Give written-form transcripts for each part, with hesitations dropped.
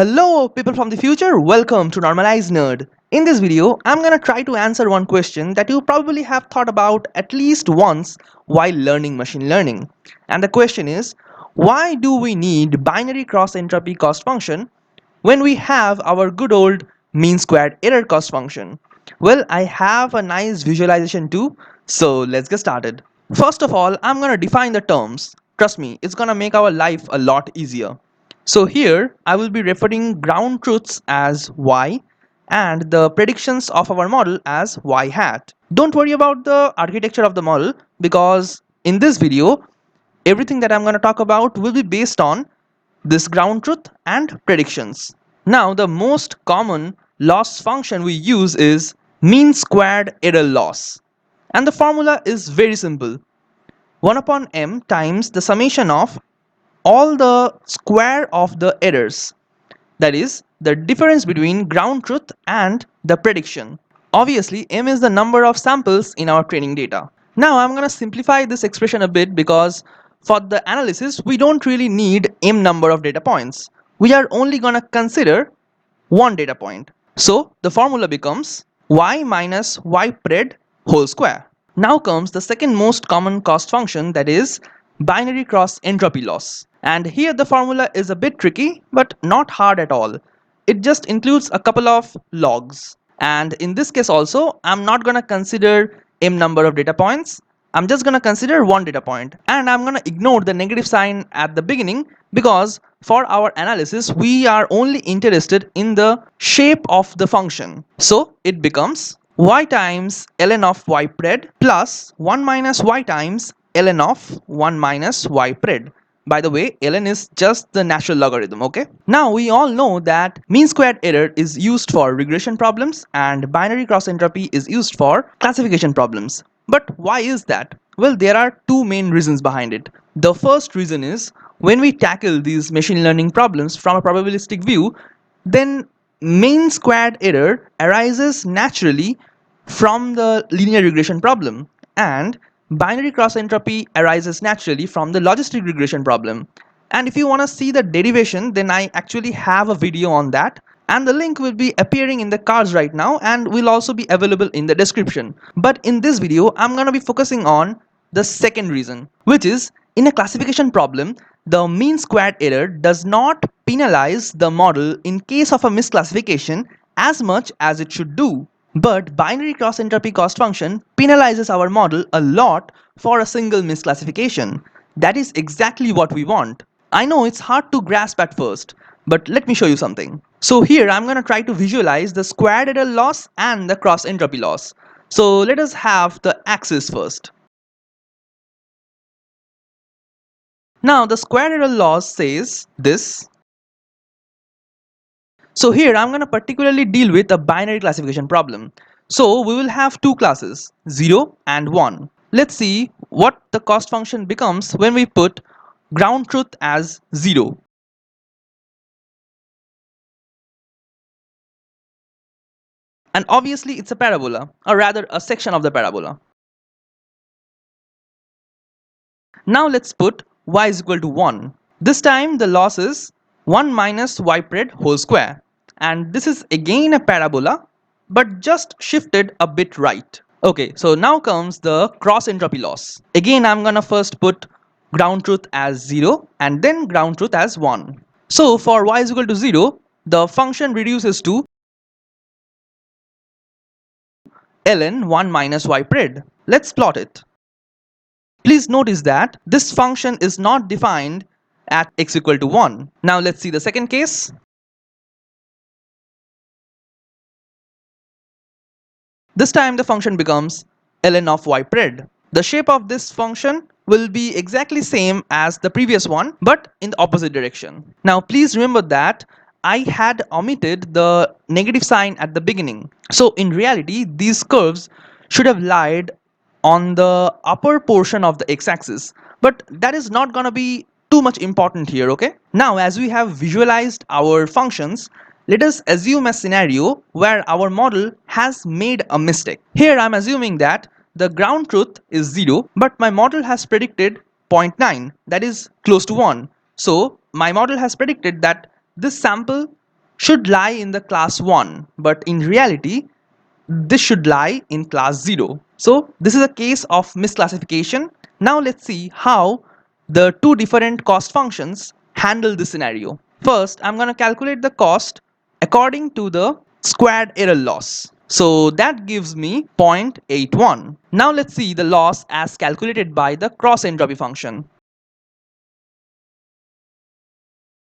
Hello people from the future, welcome to Normalized Nerd. In this video, I'm gonna try to answer one question that you probably have thought about at least once while learning machine learning. And the question is, why do we need binary cross-entropy cost function when we have our good old mean squared error cost function? Well, I have a nice visualization too, so let's get started. First of all, I'm gonna define the terms. Trust me, it's gonna make our life a lot easier. So here I will be referring ground truths as y and the predictions of our model as y hat. Don't worry about the architecture of the model because in this video everything that I'm going to talk about will be based on this ground truth and predictions. Now the most common loss function we use is mean squared error loss, and the formula is very simple: 1 upon m times the summation of all the square of the errors, that is the difference between ground truth and the prediction. Obviously m is the number of samples in our training data. Now I'm going to simplify this expression a bit because for the analysis we don't really need m number of data points. We are only going to consider one data point. So the formula becomes y minus y pred whole square. Now comes the second most common cost function, that is binary cross entropy loss. And here the formula is a bit tricky but not hard at all. It just includes a couple of logs. And in this case also, I'm not going to consider m number of data points. I'm just going to consider one data point, and I'm going to ignore the negative sign at the beginning because for our analysis we are only interested in the shape of the function. So it becomes y times ln of y pred plus 1 minus y times ln of 1 minus y pred. By the way, ln is just the natural logarithm, okay? Now we all know that mean squared error is used for regression problems and binary cross entropy is used for classification problems. But why is that? Well, there are two main reasons behind it. The first reason is when we tackle these machine learning problems from a probabilistic view, then mean squared error arises naturally from the linear regression problem, and binary cross entropy arises naturally from the logistic regression problem. And if you want to see the derivation, then I actually have a video on that, and the link will be appearing in the cards right now and will also be available in the description. But in this video I'm going to be focusing on the second reason, which is in a classification problem the mean squared error does not penalize the model in case of a misclassification as much as it should do. But binary cross entropy cost function penalizes our model a lot for a single misclassification. That is exactly what we want. I know it's hard to grasp at first, but let me show you something. So here I'm going to try to visualize the squared error loss and the cross entropy loss. So let us have the axis first. Now the squared error loss says this. So here I'm going to particularly deal with a binary classification problem. So we will have two classes, 0 and 1. Let's see what the cost function becomes when we put ground truth as 0. And obviously it's a parabola, or rather a section of the parabola. Now let's put y is equal to 1. This time the loss is 1 minus y pred whole square. And this is again a parabola, but just shifted a bit right. Okay, so now comes the cross entropy loss. Again I'm gonna first put ground truth as 0 and then ground truth as 1. So for y is equal to 0, the function reduces to ln 1 minus y pred. Let's plot it. Please notice that this function is not defined at x equal to 1. Now let's see the second case. This time the function becomes ln of y pred. The shape of this function will be exactly same as the previous one but in the opposite direction. Now please remember that I had omitted the negative sign at the beginning. So in reality these curves should have lied on the upper portion of the x-axis, but that is not gonna be too much important here, okay? Now as we have visualized our functions, let us assume a scenario where our model has made a mistake. Here I'm assuming that the ground truth is 0, but my model has predicted 0.9, that is close to 1. So my model has predicted that this sample should lie in the class 1, but in reality this should lie in class 0. So this is a case of misclassification. Now let's see how the two different cost functions handle this scenario. First, I'm going to calculate the cost according to the squared error loss. So that gives me 0.81. Now let's see the loss as calculated by the cross entropy function.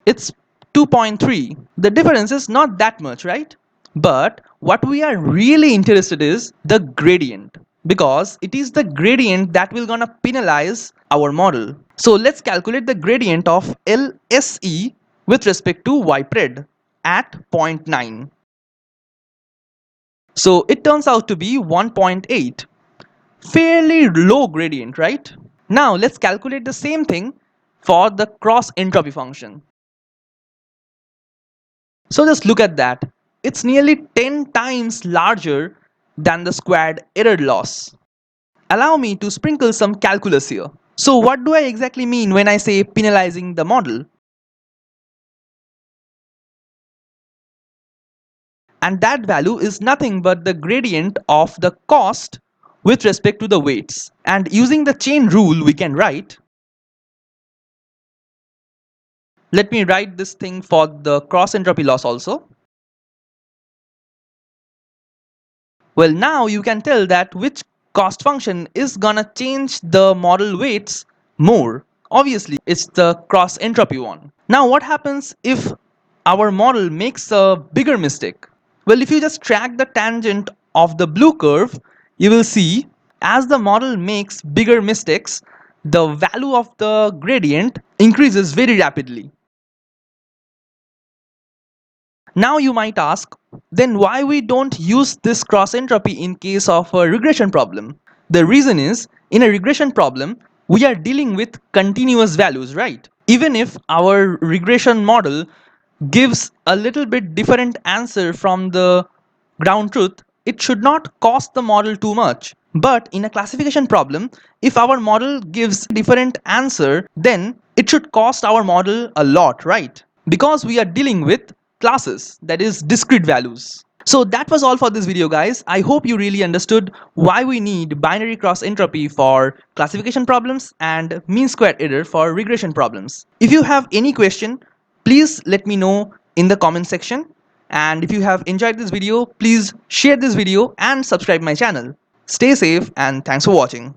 It's 2.3. The difference is not that much, right? But what we are really interested is the gradient, because it is the gradient that will gonna penalize our model. So let's calculate the gradient of LSE with respect to ypred at 0.9. So it turns out to be 1.8. Fairly low gradient, right? Now let's calculate the same thing for the cross entropy function. So just look at that. It's nearly 10 times larger than the squared error loss. Allow me to sprinkle some calculus here. So what do I exactly mean when I say penalizing the model? And that value is nothing but the gradient of the cost with respect to the weights. And using the chain rule, we can write, let me write this thing for the cross entropy loss also. Well, now you can tell that which cost function is gonna change the model weights more. Obviously, it's the cross entropy one. Now, what happens if our model makes a bigger mistake? Well, if you just track the tangent of the blue curve, you will see as the model makes bigger mistakes, the value of the gradient increases very rapidly. Now you might ask, then why we don't use this cross entropy in case of a regression problem? The reason is, in a regression problem, we are dealing with continuous values, right? Even if our regression model gives a little bit different answer from the ground truth, it should not cost the model too much. But in a classification problem, if our model gives different answer, then it should cost our model a lot, right? Because we are dealing with classes, that is discrete values. So that was all for this video, guys. I hope you really understood why we need binary cross entropy for classification problems and mean square error for regression problems. If you have any question, please let me know in the comment section. And if you have enjoyed this video, please share this video and subscribe my channel. Stay safe and thanks for watching.